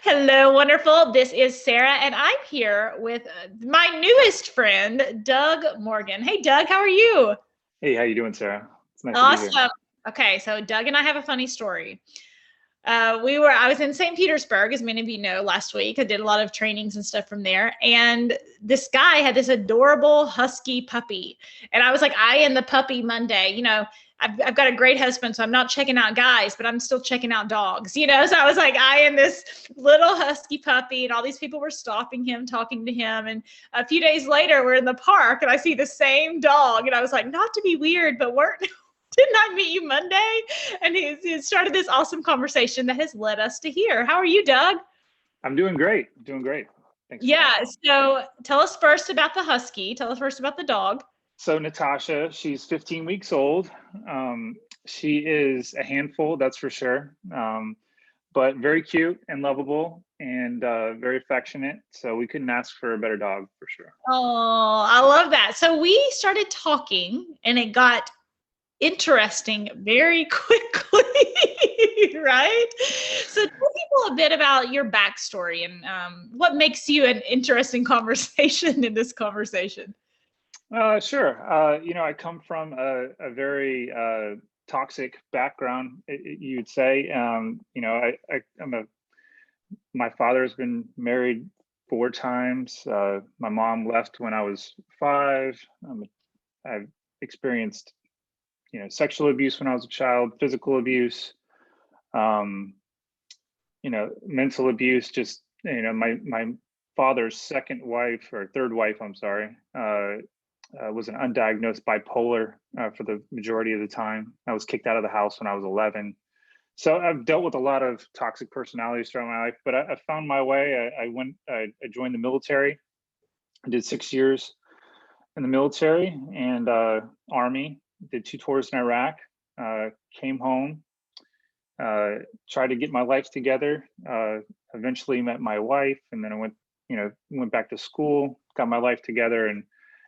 Hello, wonderful. This is Sarah, and I'm here with my newest friend, Doug Morgan. Hey, Doug, how are you? Hey, how you doing, Sarah? It's nice to be here. Awesome. Okay, so Doug and I have a funny story. I was in St. Petersburg, as many of you know, last week. I did a lot of trainings and stuff from there. And this guy had this adorable husky puppy. And I was like, I am the puppy Monday. I've got a great husband, so I'm not checking out guys, but I'm still checking out dogs, So I was like, I am this little husky puppy, and all these people were stopping him, talking to him. And a few days later, we're in the park, and I see the same dog. And I was like, not to be weird, but didn't I meet you Monday? And he started this awesome conversation that has led us to here. How are you, Doug? I'm doing great. Doing great. Thanks for Yeah. asking. So tell us first about the husky. Tell us first about the dog. So Natasha, she's 15 weeks old. She is a handful, that's for sure. But very cute and lovable and very affectionate. So we couldn't ask for a better dog for sure. Oh, I love that. So we started talking, and it got interesting very quickly, right? So tell people a bit about your backstory and what makes you an interesting conversation in this conversation. Sure. I come from a very toxic background, you'd say. My father has been married 4 times. My mom left when I was 5. I've experienced sexual abuse when I was a child, physical abuse, mental abuse. Just my father's second wife or third wife, I'm sorry, was an undiagnosed bipolar for the majority of the time. I was kicked out of the house when I was 11. So I've dealt with a lot of toxic personalities throughout my life, but I found my way. I joined the military. I did 6 years in the military and Army. Did 2 tours in Iraq, came home, tried to get my life together, eventually met my wife, and then I went back to school, got my life together, and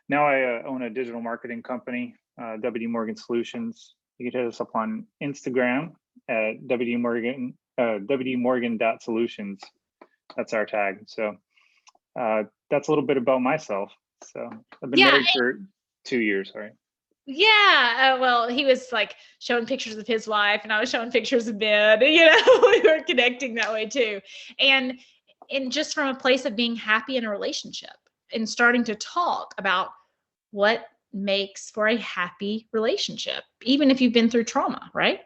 now I own a digital marketing company, WD Morgan Solutions. You can hit us up on Instagram at wdmorgan.solutions. That's our tag. So that's a little bit about myself. So I've been married for 2 years, sorry. Yeah, well, he was like showing pictures of his wife, and I was showing pictures of Ben. We were connecting that way too, and just from a place of being happy in a relationship and starting to talk about what makes for a happy relationship, even if you've been through trauma, right?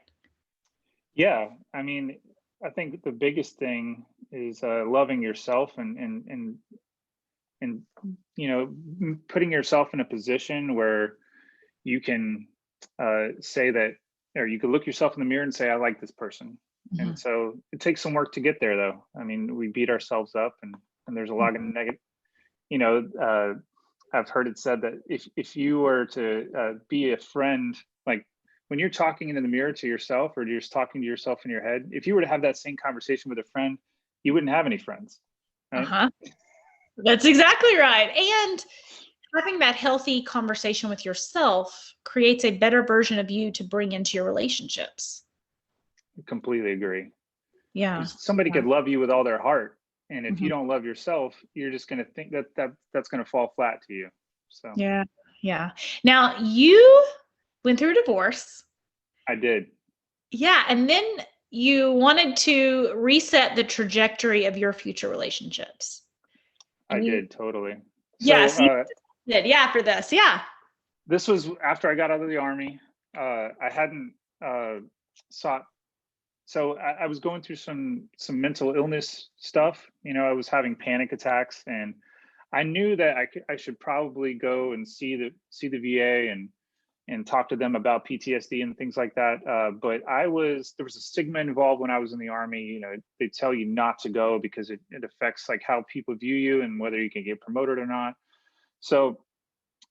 Yeah, I mean, I think the biggest thing is loving yourself and putting yourself in a position where you can say that, or you could look yourself in the mirror and say, I like this person. Mm-hmm. And so it takes some work to get there, though. I mean, we beat ourselves up, and there's a lot of negative, I've heard it said that if you were to be a friend, like when you're talking into the mirror to yourself, or you're just talking to yourself in your head, if you were to have that same conversation with a friend, you wouldn't have any friends, right? Uh-huh. That's exactly right. And having that healthy conversation with yourself creates a better version of you to bring into your relationships. I completely agree. Yeah. Somebody could love you with all their heart, and if you don't love yourself, you're just going to think that's going to fall flat to you. So yeah. Now, you went through a divorce. I did. Yeah, and then you wanted to reset the trajectory of your future relationships. I did, totally. Yes, yeah, for this, yeah. This was after I got out of the Army. I hadn't sought. So I was going through some mental illness stuff. I was having panic attacks, and I knew that I should probably go and see the VA and talk to them about PTSD and things like that. But there was a stigma involved when I was in the Army. They tell you not to go because it affects like how people view you and whether you can get promoted or not. So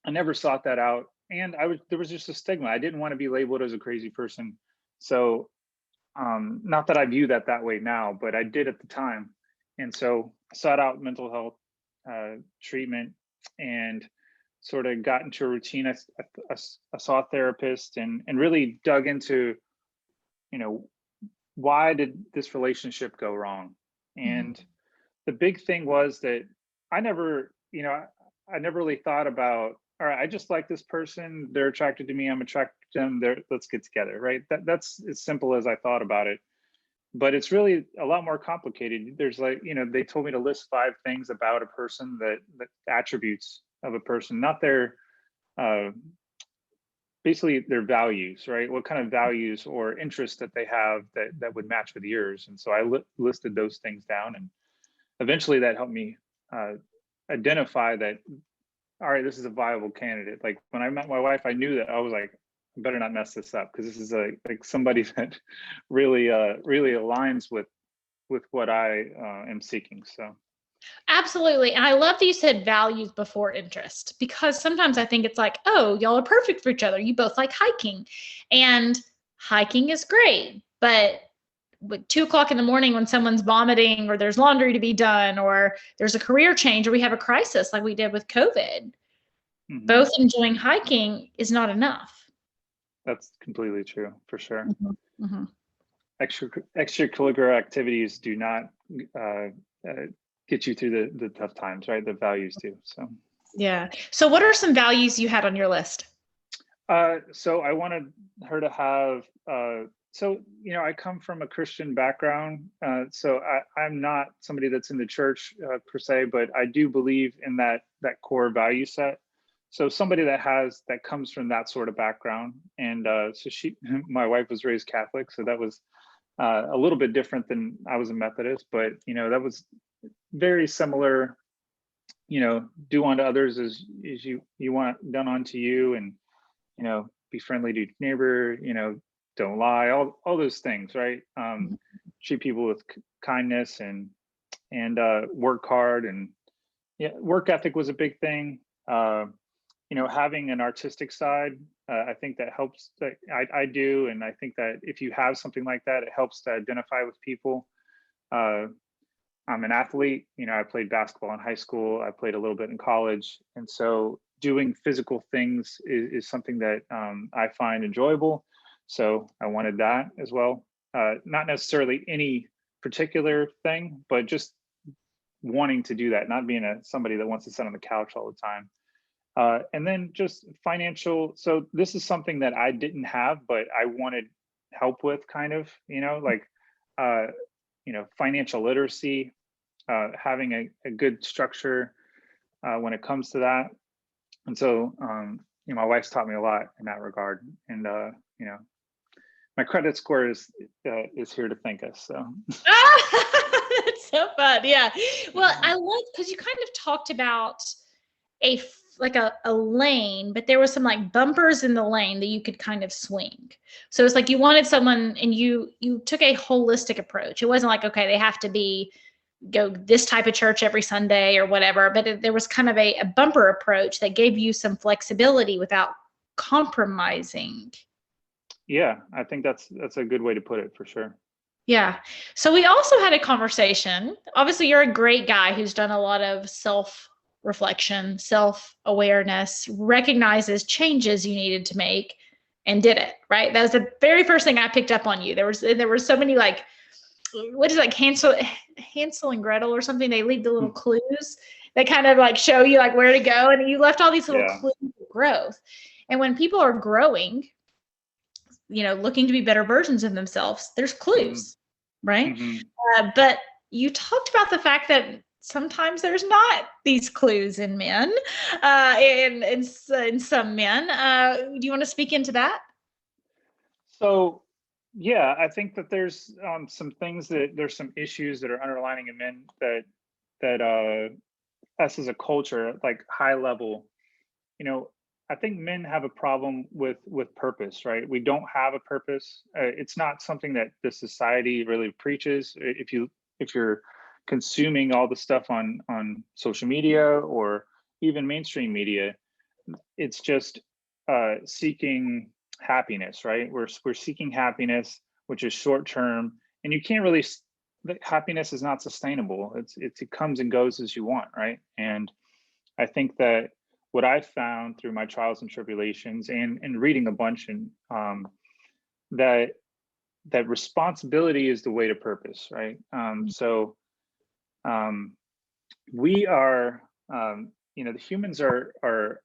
I never sought that out. And there was just a stigma. I didn't want to be labeled as a crazy person. So not that I view that way now, but I did at the time. And so I sought out mental health treatment and sort of got into a routine. I saw a therapist and really dug into, why did this relationship go wrong? And the big thing was that I never, I never really thought about, all right, I just like this person, they're attracted to me, I'm attracted to them, let's get together, right? That's as simple as I thought about it. But it's really a lot more complicated. There's like, they told me to list 5 things about a person, that attributes of a person, not their basically their values, right? What kind of values or interests that they have that would match with yours. And so I listed those things down, and eventually that helped me identify that, all right, this is a viable candidate. Like when I met my wife, I knew that I was like, I better not mess this up, because this is like somebody that really really aligns with what I am seeking. So Absolutely. And I love that you said values before interest, because sometimes I think it's like, oh, y'all are perfect for each other. You both like hiking, and hiking is great. But with 2 o'clock in the morning, when someone's vomiting, or there's laundry to be done, or there's a career change, or we have a crisis like we did with COVID, both enjoying hiking is not enough. That's completely true, for sure. Mm-hmm. Extracurricular activities do not get you through the tough times, right? The values do. So yeah. So what are some values you had on your list? So I wanted her to have, so, I come from a Christian background. So I'm not somebody that's in the church per se, but I do believe in that core value set. So somebody that comes from that sort of background. And so my wife was raised Catholic, so that was a little bit different than I was a Methodist, but, that was very similar. Do unto others as you want done unto you, and be friendly to your neighbor, don't lie, all those things, right? Treat people with kindness, and work hard, and work ethic was a big thing. Having an artistic side, I think that helps. That I do, and I think that if you have something like that, it helps to identify with people. I'm an athlete. I played basketball in high school. I played a little bit in college, and so doing physical things is something that I find enjoyable. So I wanted that as well. Not necessarily any particular thing, but just wanting to do that, not being somebody that wants to sit on the couch all the time. And then just financial. So this is something that I didn't have, but I wanted help with, kind of, like, financial literacy, having a good structure when it comes to that. And so, my wife's taught me a lot in that regard. And, my credit score is here to thank us. So. That's so fun. Yeah. Well, I love, because you kind of talked about a lane, but there was some like bumpers in the lane that you could kind of swing. So it's like you wanted someone, and you took a holistic approach. It wasn't like, okay, they have to go this type of church every Sunday or whatever, but there was kind of a bumper approach that gave you some flexibility without compromising. Yeah, I think that's a good way to put it, for sure. Yeah. So we also had a conversation. Obviously, you're a great guy who's done a lot of self-reflection, self-awareness, recognizes changes you needed to make, and did it, right? That was the very first thing I picked up on you. There were so many, like, what is it, like Hansel and Gretel or something? They leave the little clues that kind of like show you like where to go. And you left all these little clues of growth. And when people are growing, looking to be better versions of themselves, there's clues, right? But you talked about the fact that sometimes there's not these clues in men, in some men. Do you want to speak into that? So, yeah, I think that there's some things there's some issues that are underlining in men that us as a culture, like high level, I think men have a problem with purpose, right? We don't have a purpose. It's not something that the society really preaches. If you're consuming all the stuff on social media or even mainstream media, it's just seeking happiness, right? We're seeking happiness, which is short term, and you can't really. Happiness is not sustainable. It comes and goes as you want, right? And I think that what I found through my trials and tribulations, and reading a bunch, and that that responsibility is the way to purpose, right? So we are, the humans are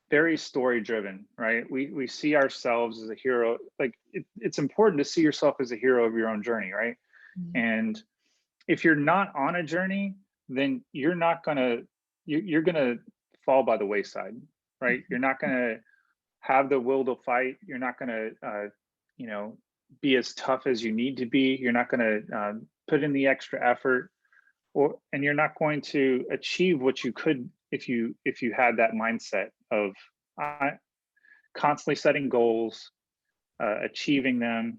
very story driven, right? We see ourselves as a hero. Like it's important to see yourself as a hero of your own journey, right? And if you're not on a journey, then you're gonna fall by the wayside, right? You're not gonna have the will to fight. You're not gonna be as tough as you need to be. You're not gonna put in the extra effort, and you're not going to achieve what you could if you had that mindset of constantly setting goals, achieving them,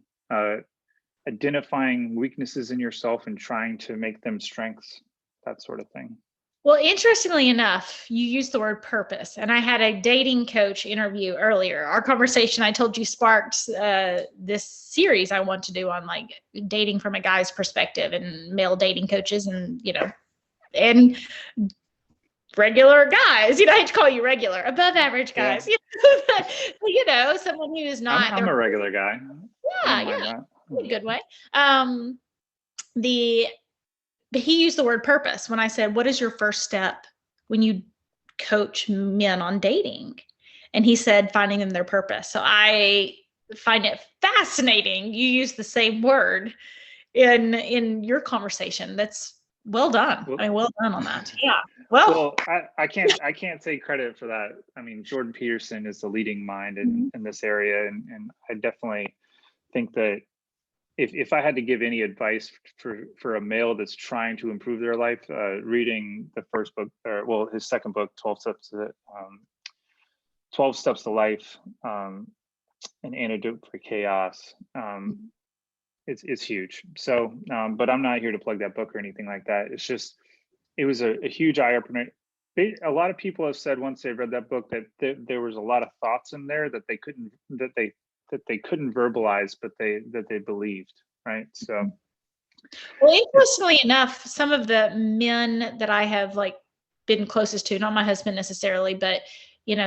identifying weaknesses in yourself and trying to make them strengths, that sort of thing. Well, interestingly enough, you used the word purpose, and I had a dating coach interview earlier. Our conversation, I told you, sparked this series I want to do on like dating from a guy's perspective and male dating coaches, and and regular guys. I hate to call you regular, above average guys. Yeah. Someone who is not. I'm a regular guy. Yeah, in a good way. He used the word purpose when I said, what is your first step when you coach men on dating? And he said, finding them their purpose. So I find it fascinating. You use the same word in your conversation. That's well done. Well done on that. Yeah. Well, I can't take credit for that. I mean, Jordan Peterson is the leading mind in this area. And I definitely think that if I had to give any advice for a male that's trying to improve their life, reading the first book, his second book, 12 Steps to Life, An Antidote for Chaos, it's huge. So, but I'm not here to plug that book or anything like that. It's just, it was a huge eye opener. A lot of people have said once they've read that book that there was a lot of thoughts in there that they couldn't verbalize, but they believed, right? So, well, interestingly enough, some of the men that I have been closest to, not my husband necessarily, but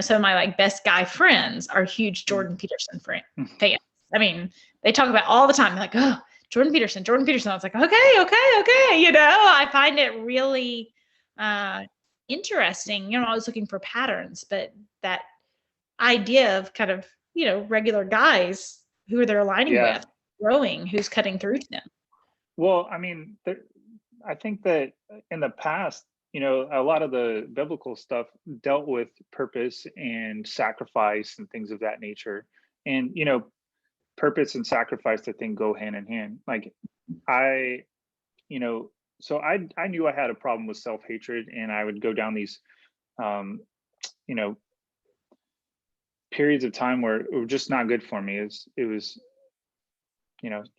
some of my best guy friends are huge Jordan Peterson fans. I mean, they talk about all the time, like, oh, Jordan Peterson. I was like, okay. I find it really interesting. I was looking for patterns, but that idea of kind of regular guys who they're aligning with, growing, who's cutting through to them. Well, I mean, I think that in the past, a lot of the biblical stuff dealt with purpose and sacrifice and things of that nature. And, purpose and sacrifice, I think, go hand in hand. Like so I knew I had a problem with self-hatred, and I would go down these, periods of time where it was just not good for me. It was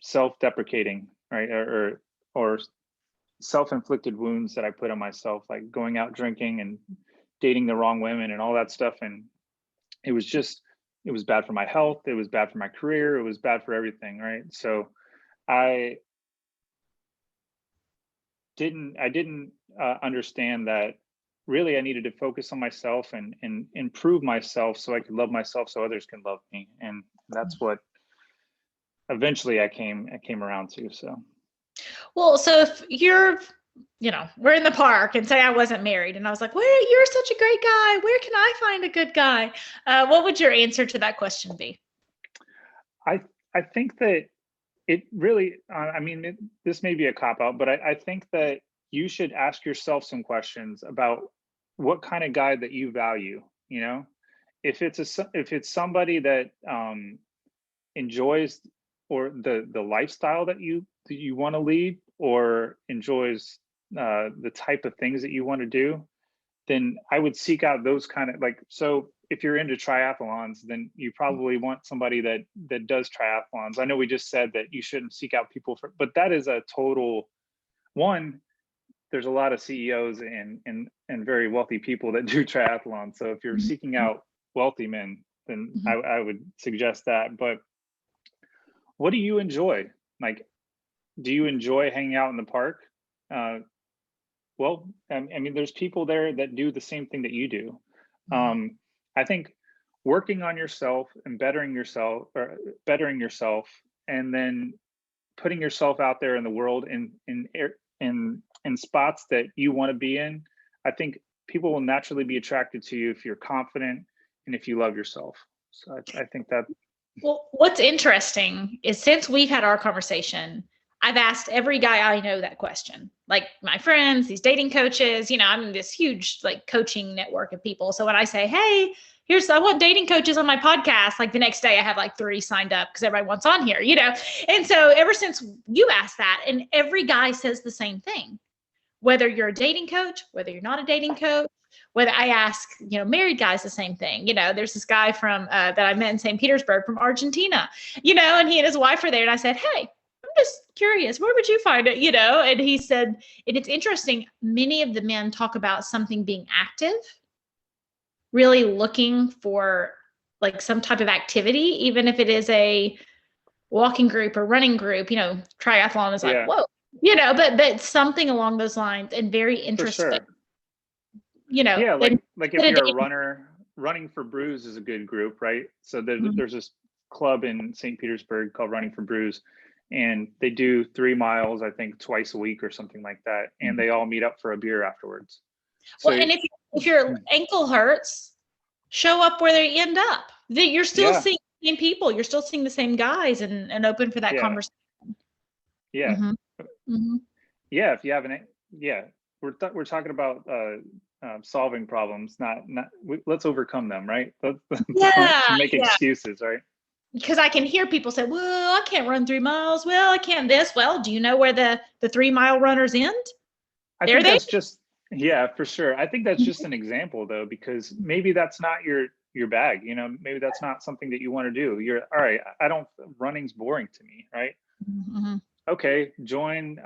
self-deprecating, right? Or self-inflicted wounds that I put on myself, like going out drinking and dating the wrong women and all that stuff. And it was bad for my health. It was bad for my career. It was bad for everything, right? So I didn't understand that really I needed to focus on myself and improve myself so I could love myself so others can love me. And that's what eventually I came around to. So, well, so if you're, we're in the park and say I wasn't married and I was like, you're such a great guy. Where can I find a good guy? What would your answer to that question be? I think that it really, this may be a cop-out, but I think that you should ask yourself some questions about what kind of guy that you value. If it's somebody that enjoys or the lifestyle that you want to lead, or enjoys the type of things that you want to do, then I would seek out those kind of so if you're into triathlons, then you probably want somebody that does triathlons. I know we just said that you shouldn't seek out people but that is a total one. There's a lot of CEOs and very wealthy people that do triathlons. So if you're seeking out wealthy men, then I would suggest that. But what do you enjoy? Do you enjoy hanging out in the park? Well, there's people there that do the same thing that you do. I think working on yourself and bettering yourself and then putting yourself out there in the world in spots that you want to be in, I think people will naturally be attracted to you if you're confident and if you love yourself. So I think that. Well, what's interesting is since we've had our conversation, I've asked every guy I know that question, like my friends, these dating coaches, I'm in this huge like coaching network of people. So when I say, hey, I want dating coaches on my podcast, like the next day I have like 3 signed up because everybody wants on here, And so ever since you asked that, and every guy says the same thing, whether you're a dating coach, whether you're not a dating coach, whether I ask, married guys the same thing. There's this guy from that I met in St. Petersburg from Argentina, and he and his wife are there. And I said, hey, I'm just curious, where would you find it? And he said, and it's interesting, many of the men talk about something being active, really looking for like some type of activity, even if it is a walking group or running group, triathlon is like, whoa, but something along those lines, and very interesting. For sure. Yeah, like if you're a runner, Running for Brews is a good group, right? So there's this club in St. Petersburg called Running for Brews, and they do 3 miles, I think, twice a week or something like that, and they all meet up for a beer afterwards. Well, and if your ankle hurts, show up where they end up. You're still seeing the same people. You're still seeing the same guys, and open for that conversation. Yeah. Yeah. If you have we're talking about solving problems, let's overcome them, right? Let's make excuses, right? Because I can hear people say, well, I can't run 3 miles. Well, I can't this. Well, do you know where the 3 mile runners end? I think that's just, for sure. I think that's just an example though, because maybe that's not your bag, maybe that's not something that you want to do. You're all right. Running's boring to me, right? Okay, join.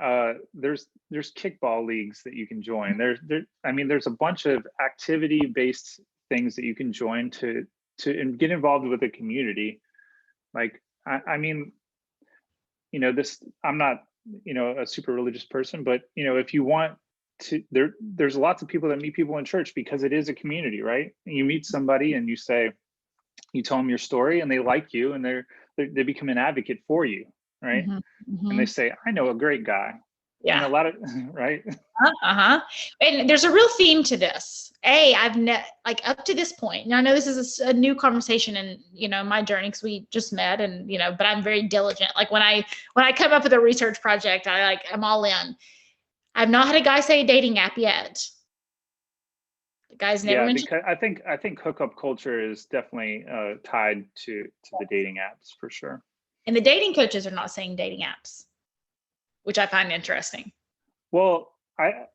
There's kickball leagues that you can join. There's a bunch of activity-based things that you can join to and get involved with the community. Like, I'm not, a super religious person, but if you want to, there's lots of people that meet people in church because it is a community, right? And you meet somebody and you tell them your story and they like you and they become an advocate for you. Right. And they say, I know a great guy. Yeah. And a lot of, right. And there's a real theme to this. I've up to this point. Now I know this is a new conversation in, my journey because we just met and, but I'm very diligent. Like when I come up with a research project, I'm all in. I've not had a guy say a dating app yet. The guy's never mentioned. Because I think hookup culture is definitely tied to the dating apps for sure. And the dating coaches are not saying dating apps, which I find interesting. Well, I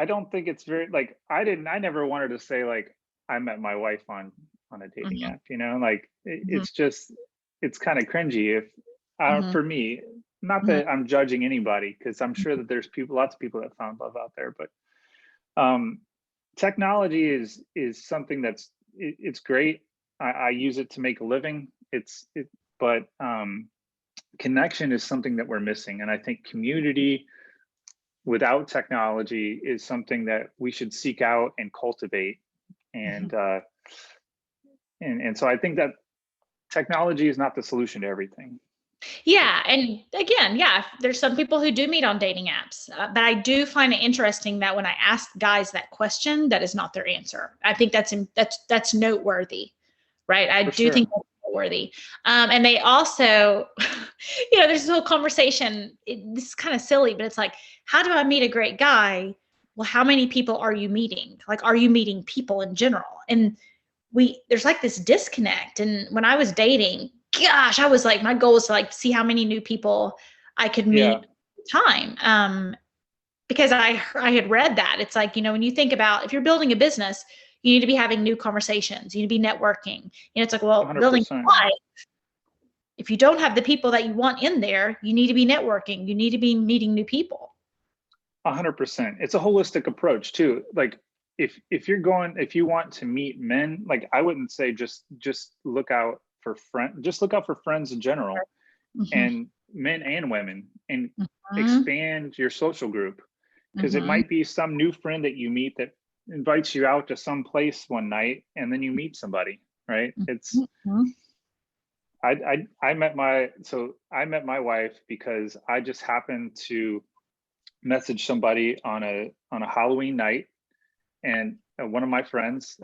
don't think it's very I never wanted to say I met my wife on a dating app, it's just, it's kind of cringy if for me, not that I'm judging anybody, because I'm sure that there's lots of people that found love out there, but technology is something it's great. I use it to make a living. But connection is something that we're missing. And I think community without technology is something that we should seek out and cultivate. And so I think that technology is not the solution to everything. Yeah. And again, there's some people who do meet on dating apps, but I do find it interesting that when I ask guys that question, that is not their answer. I think that's noteworthy, right? I do think that's worthy. And they also, there's this whole conversation. This is kind of silly, but it's like, how do I meet a great guy? Well, how many people are you meeting? Are you meeting people in general? And there's this disconnect. And when I was dating, gosh, I was my goal was to see how many new people I could meet at the time. Because I had read that it's when you think about, if you're building a business, you need to be having new conversations. You need to be networking. It's well, 100%. Building a life. If you don't have the people that you want in there, you need to be networking. You need to be meeting new people. 100%. It's a holistic approach too. If you want to meet men, I wouldn't say just look out for friends in general, and men and women, and expand your social group, because it might be some new friend that you meet that invites you out to some place one night and then you meet somebody, right? I met my wife because I just happened to message somebody on a Halloween night, and one of my friends,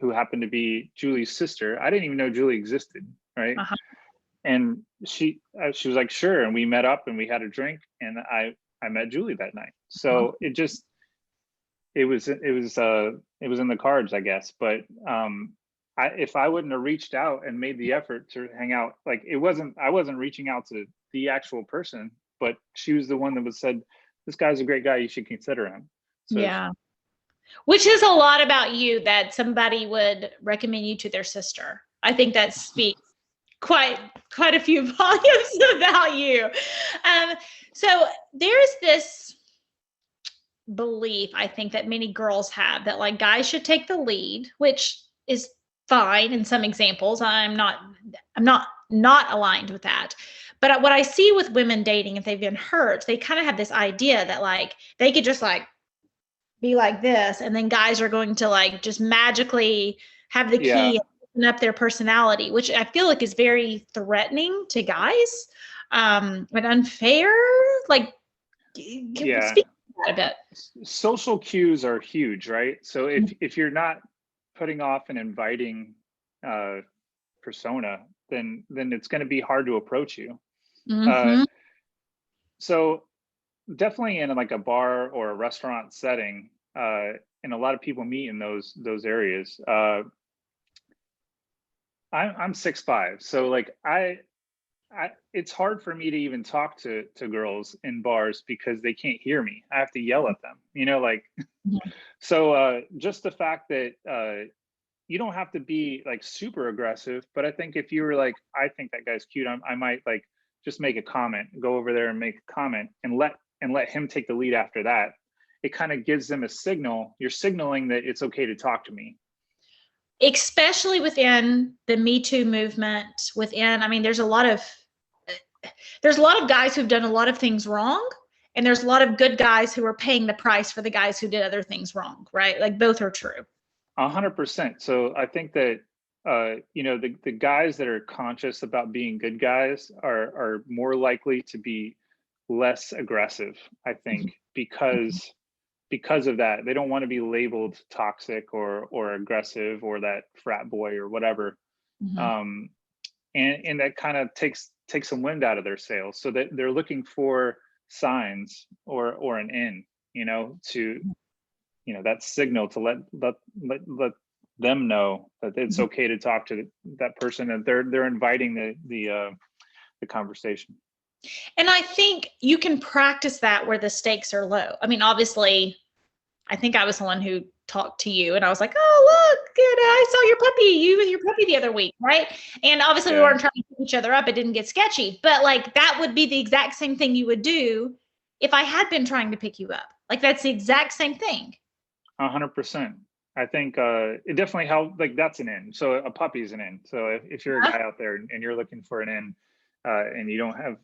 who happened to be Julie's sister, I didn't even know Julie existed, right? Uh-huh. And she was like, sure, and we met up and we had a drink, and I met Julie that night. So it was in the cards, I guess. But if I wouldn't have reached out and made the effort to hang out, like I wasn't reaching out to the actual person, but she was the one that was said, this guy's a great guy, you should consider him. So Yeah. Which is a lot about you, that somebody would recommend you to their sister. I think that speaks quite a few volumes about you. So there's this belief, I think, that many girls have, that like guys should take the lead, which is fine in some examples. I'm not aligned with that. But what I see with women dating, if they've been hurt, they kind of have this idea that like they could just like be like this, and then guys are going to like just magically have the key and open up their personality, which I feel like is very threatening to guys, and unfair. Like, speak about it. Social cues are huge, right? So if you're not putting off an inviting persona, then it's going to be hard to approach you. So definitely in like a bar or a restaurant setting, and a lot of people meet in those areas. I'm 6'5", so like it's hard for me to even talk to girls in bars because they can't hear me. I have to yell at them, like. So just the fact that you don't have to be like super aggressive, but I think if you were like, I think that guy's cute, I might like just make a comment, go over there and make a comment, and let him take the lead after that. It kind of gives them a signal. You're signaling that it's okay to talk to me. Especially within the Me Too movement, I mean, there's a lot of guys who've done a lot of things wrong, and there's a lot of good guys who are paying the price for the guys who did other things wrong, right? Like both are true. 100%. So I think that the guys that are conscious about being good guys are more likely to be less aggressive, I think, because of that. They don't want to be labeled toxic or aggressive or that frat boy or whatever. And that kind of takes some wind out of their sails, so that they're looking for signs or an in, to that signal to let them know that it's okay to talk to that person, and they're inviting the conversation. And I think you can practice that where the stakes are low. I mean, obviously, I think I was the one who talked to you, and I was like, oh, look, I saw your puppy, you and your puppy the other week, right? And obviously we weren't trying to pick each other up. It didn't get sketchy, but like that would be the exact same thing you would do if I had been trying to pick you up. Like that's the exact same thing. 100%. I think it definitely helped. Like that's an in. So a puppy is an in. So if you're a guy out there and you're looking for an in, and you don't have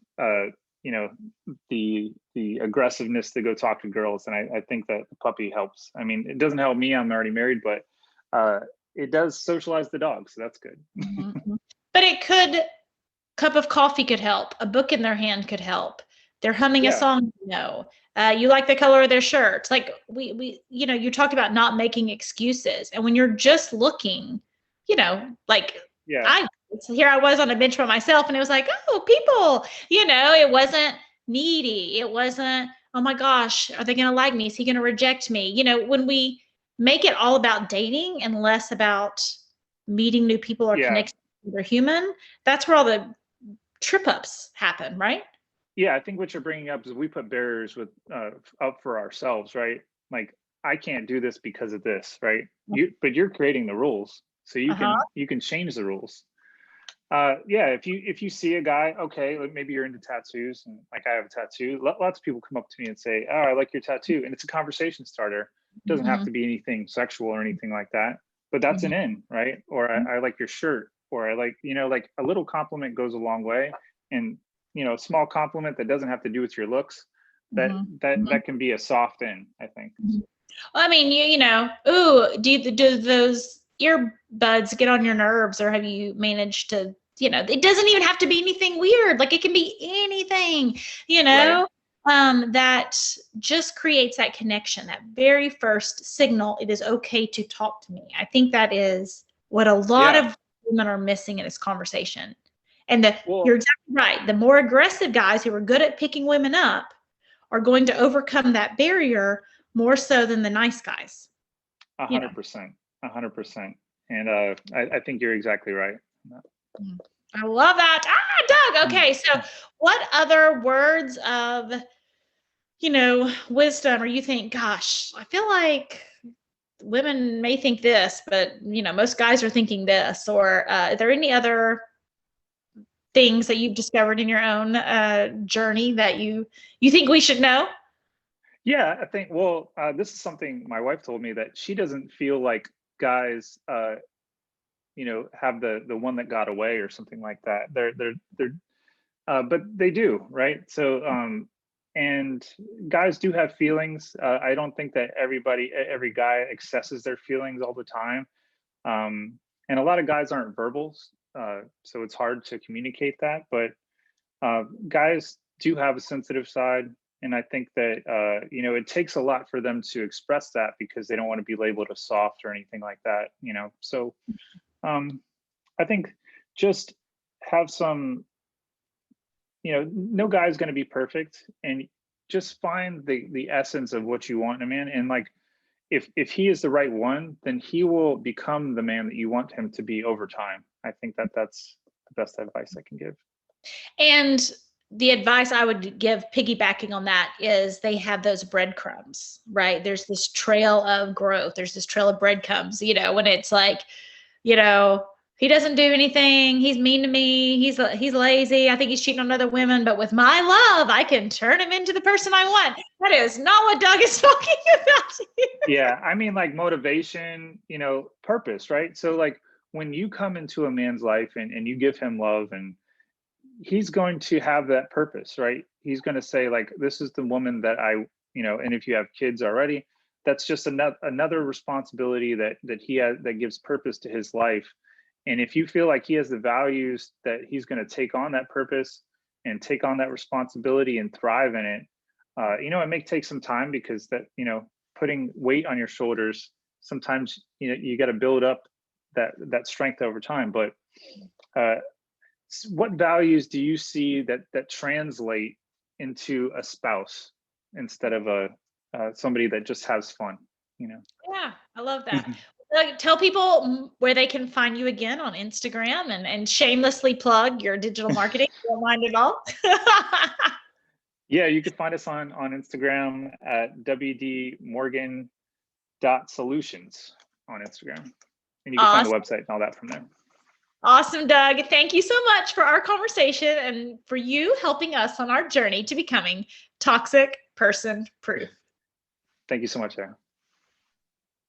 the aggressiveness to go talk to girls, and I think that the puppy helps. I mean, it doesn't help me, I'm already married, but it does socialize the dog, so that's good. But it could, cup of coffee could help, a book in their hand could help, they're humming a song, you like the color of their shirts. Like we you talked about not making excuses, and when you're just looking, here I was on a bench by myself, and it was like, oh, people, it wasn't needy. It wasn't, oh my gosh, are they going to like me? Is he going to reject me? When we make it all about dating and less about meeting new people or connecting with other human, that's where all the trip ups happen, right? Yeah, I think what you're bringing up is we put barriers up for ourselves, right? Like, I can't do this because of this, right? But you're creating the rules, so you can change the rules. If you see a guy, okay, like maybe you're into tattoos, and like I have a tattoo. Lots of people come up to me and say, "Oh, I like your tattoo," and it's a conversation starter. It doesn't have to be anything sexual or anything like that, but that's an in, right? Or I like your shirt, or I like, like a little compliment goes a long way, and a small compliment that doesn't have to do with your looks, that can be a soft in, I think. Well, I mean, ooh, do those earbuds get on your nerves, or have you managed to it doesn't even have to be anything weird. Like it can be anything, that just creates that connection, that very first signal. It is okay to talk to me. I think that is what a lot of women are missing in this conversation. And you're exactly right. The more aggressive guys who are good at picking women up are going to overcome that barrier more so than the nice guys. 100%. 100%. And I think you're exactly right. I love that. Doug. Okay. So what other words of, wisdom, or you think, gosh, I feel like women may think this, but, most guys are thinking this, or are there any other things that you've discovered in your own journey that you think we should know? Yeah, I think, this is something my wife told me, that she doesn't feel like guys, have the one that got away or something like that. But they do, right? So, and guys do have feelings. I don't think that every guy accesses their feelings all the time. And a lot of guys aren't verbals, so it's hard to communicate that. But guys do have a sensitive side. And I think that, it takes a lot for them to express that, because they don't want to be labeled as soft or anything like that, So I think just have some, no guy's going to be perfect, and just find the essence of what you want in a man. And like, if he is the right one, then he will become the man that you want him to be over time. I think that's the best advice I can give. And the advice I would give, piggybacking on that, is they have those breadcrumbs, right? There's this trail of growth. There's this trail of breadcrumbs, when it's like, he doesn't do anything. He's mean to me. He's lazy. I think he's cheating on other women, but with my love, I can turn him into the person I want. That is not what Doug is talking about. Yeah. I mean, like motivation, purpose, right? So like when you come into a man's life and you give him love, and he's going to have that purpose, right? He's going to say like, this is the woman that and if you have kids already, that's just another responsibility that he has, that gives purpose to his life. And if you feel like he has the values that he's going to take on that purpose and take on that responsibility and thrive in it, it may take some time, because that, putting weight on your shoulders, sometimes, you got to build up that strength over time. But what values do you see that translate into a spouse instead of somebody that just has fun? Yeah, I love that. Tell people where they can find you again on Instagram, and shamelessly plug your digital marketing. Don't mind at all. Yeah, you can find us on Instagram at wdmorgan.solutions on Instagram. And you can find the website and all that from there. Awesome, Doug. Thank you so much for our conversation, and for you helping us on our journey to becoming toxic person proof. Thank you so much, Sarah.